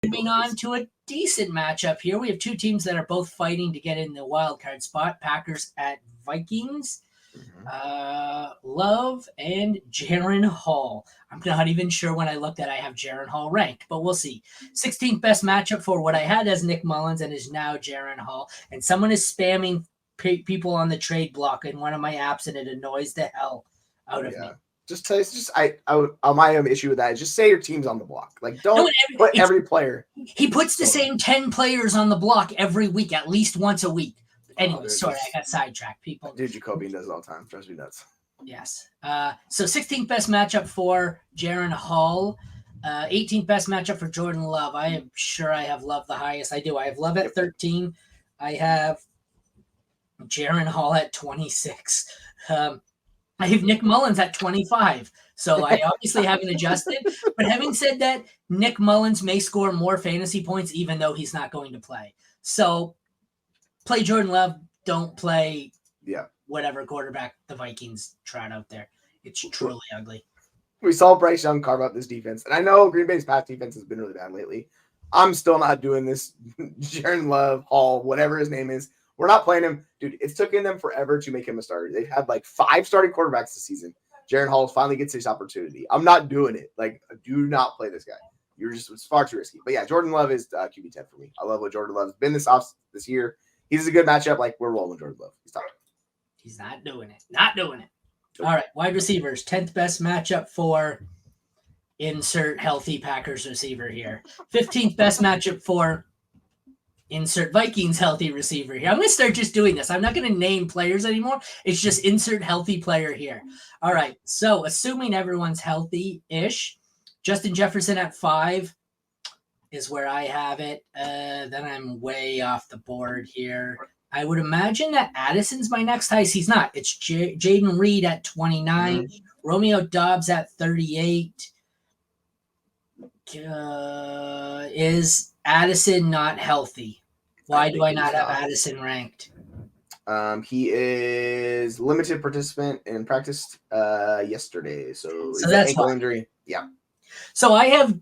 Moving on to a decent matchup here. We have two teams that are both fighting to get in the wild card spot. Packers at Vikings. Love and Jaron Hall. I'm not even sure when I looked at I have Jaron Hall ranked, but we'll see. 16th best matchup for what I had as Nick Mullins and is now Jaron Hall. And someone is spamming people on the trade block in one of my apps, and it annoys the hell out of me. My issue with that is just say your team's on the block. Like, don't put every player. He puts the same 10 players on the block every week, at least once a week. Anyway, sorry, I got sidetracked. People. Dude, Jacoby does it all the time. Drives me nuts. Yes. So 16th best matchup for Jaron Hall. 18th best matchup for Jordan Love. I am sure I have Love the highest. I do. I have Love at 13. I have Jaron Hall at 26. I have Nick Mullins at 25. So I obviously haven't adjusted. But having said that, Nick Mullins may score more fantasy points even though he's not going to play. So play Jordan Love. Don't play whatever quarterback the Vikings trot out there. It's truly ugly. We saw Bryce Young carve up this defense. And I know Green Bay's pass defense has been really bad lately. I'm still not doing this. Jaron Love, Hall, whatever his name is. We're not playing him. Dude, it's taken them forever to make him a starter. They've had like 5 starting quarterbacks this season. Jaron Hall finally gets his opportunity. I'm not doing it. Like, do not play this guy. It's far too risky. But yeah, Jordan Love is QB 10 for me. I love what Jordan Love's been this year. He's a good matchup. Like, we're rolling Jordan Love. He's not doing it. Not doing it. All right, wide receivers. 10th best matchup for insert healthy Packers receiver here. 15th best matchup for insert Vikings healthy receiver here. I'm going to start just doing this. I'm not going to name players anymore. It's just insert healthy player here. All right, so assuming everyone's healthy-ish, Justin Jefferson at 5 is where I have it. Then I'm way off the board here. I would imagine that Addison's my next highest. He's not. It's Jaden Reed at 29. Romeo Doubs at 38. Is Addison not healthy? Why do I not have Addison ranked? He is limited participant and practiced yesterday. So that's ankle injury. Yeah. So I have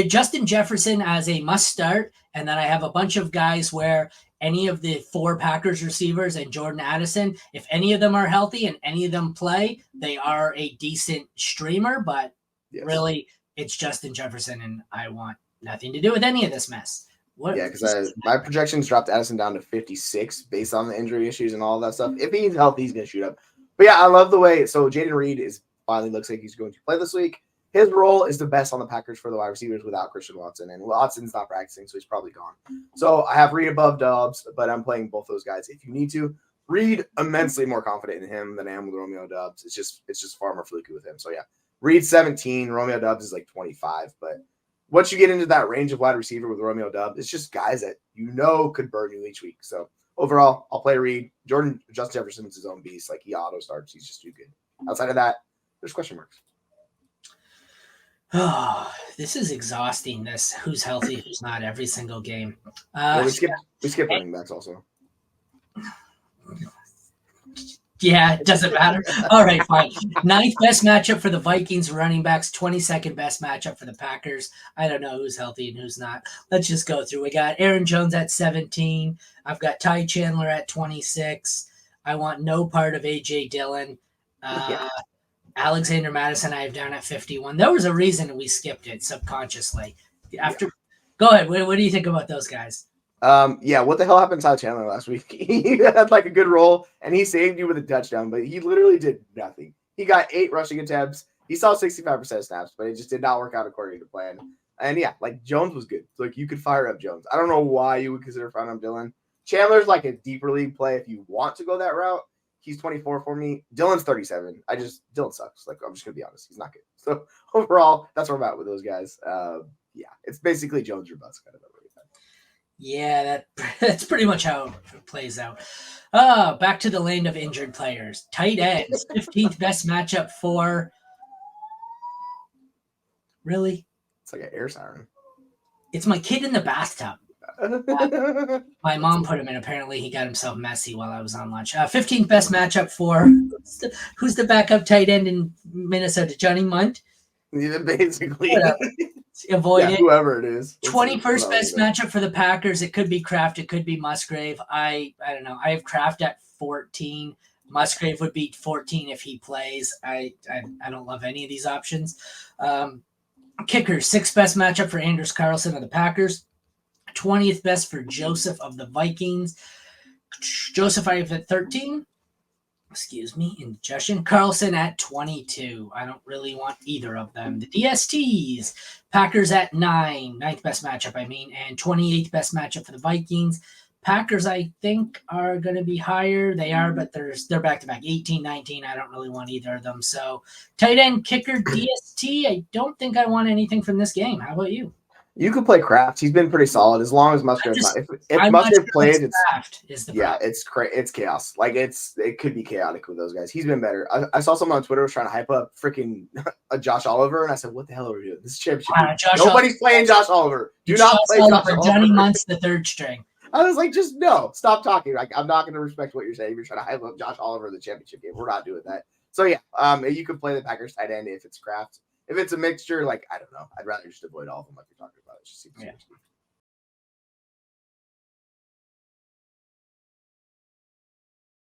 Justin Jefferson as a must start, and then I have a bunch of guys where any of the 4 Packers receivers and Jordan Addison, if any of them are healthy and any of them play, they are a decent streamer, but really it's Justin Jefferson, and I want nothing to do with any of this mess. Because my projections dropped Addison down to 56 based on the injury issues and all that stuff. If he's healthy, he's going to shoot up. But yeah, I love the way. So Jaden Reed finally looks like he's going to play this week. His role is the best on the Packers for the wide receivers without Christian Watson, and Watson's not practicing, so he's probably gone. So I have Reed above Doubs, but I'm playing both those guys. If you need to, Reed immensely more confident in him than I am with Romeo Doubs. It's just far more fluky with him. So yeah, Reed 17, Romeo Doubs is like 25. But once you get into that range of wide receiver with Romeo Doubs, it's just guys that could burn you each week. So overall, I'll play Reed. Justin Jefferson's his own beast. Like, he auto starts. He's just too good. Outside of that, there's question marks. Oh, this is exhausting. This who's healthy, who's not every single game. We skip running backs also. Yeah, it doesn't matter. All right, fine. 9th best matchup for the Vikings running backs. 22nd best matchup for the Packers. I don't know who's healthy and who's not. Let's just go through. We got Aaron Jones at 17. I've got Ty Chandler at 26. I want no part of A.J. Dillon. Alexander Madison I have down at 51. There was a reason we skipped it subconsciously. Go ahead. What do you think about those guys? What the hell happened to Ty Chandler last week? He had like a good role, and he saved you with a touchdown, but he literally did nothing. He got 8 rushing attempts. He saw 65% of snaps, but it just did not work out according to plan. And yeah, like, Jones was good. So, like, you could fire up Jones. I don't know why you would consider firing up Dillon. Chandler's like a deeper league play if you want to go that route. He's 24 for me. Dillon's 37. Dillon sucks. Like, I'm just going to be honest. He's not good. So, overall, that's where I'm at with those guys. It's basically Jones or bust kind of every time. Yeah, that's pretty much how it plays out. Back to the land of injured players. Tight ends. 15th best matchup for... Really? It's like an air siren. It's my kid in the bathtub. My mom put him in. Apparently, he got himself messy while I was on lunch. 15th best matchup for who's the backup tight end in Minnesota? Johnny Munt. Yeah, basically. Avoid it. Whoever it is. 21st best matchup for the Packers. It could be Kraft. It could be Musgrave. I don't know. I have Kraft at 14. Musgrave would be 14 if he plays. I don't love any of these options. Kicker, 6th best matchup for Anders Carlson of the Packers. 20th best for Joseph of the Vikings. Joseph, I have at 13. Excuse me, indigestion. Carlson at 22. I don't really want either of them. The DSTs, Packers at 9. 9th best matchup, and 28th best matchup for the Vikings. Packers, I think, are going to be higher. They are, but they're back-to-back. 18, 19. I don't really want either of them. So, tight end, kicker, DST. I don't think I want anything from this game. How about you? You could play Kraft. He's been pretty solid as long as Musgrave's not. If Musgrave played, it's chaos. Like it could be chaotic with those guys. He's been better. I saw someone on Twitter was trying to hype up freaking Josh Oliver, and I said, "What the hell are we doing? This is championship. Nobody's playing Josh Oliver. Do not play Josh Oliver. Johnny Muntz, the third string." I was like, just no, stop talking. Like I'm not going to respect what you're saying. You're trying to hype up Josh Oliver in the championship game. We're not doing that. So yeah, you could play the Packers tight end if it's Kraft. If it's a mixture, like I don't know, I'd rather just avoid all of them like you're talking about. It just seems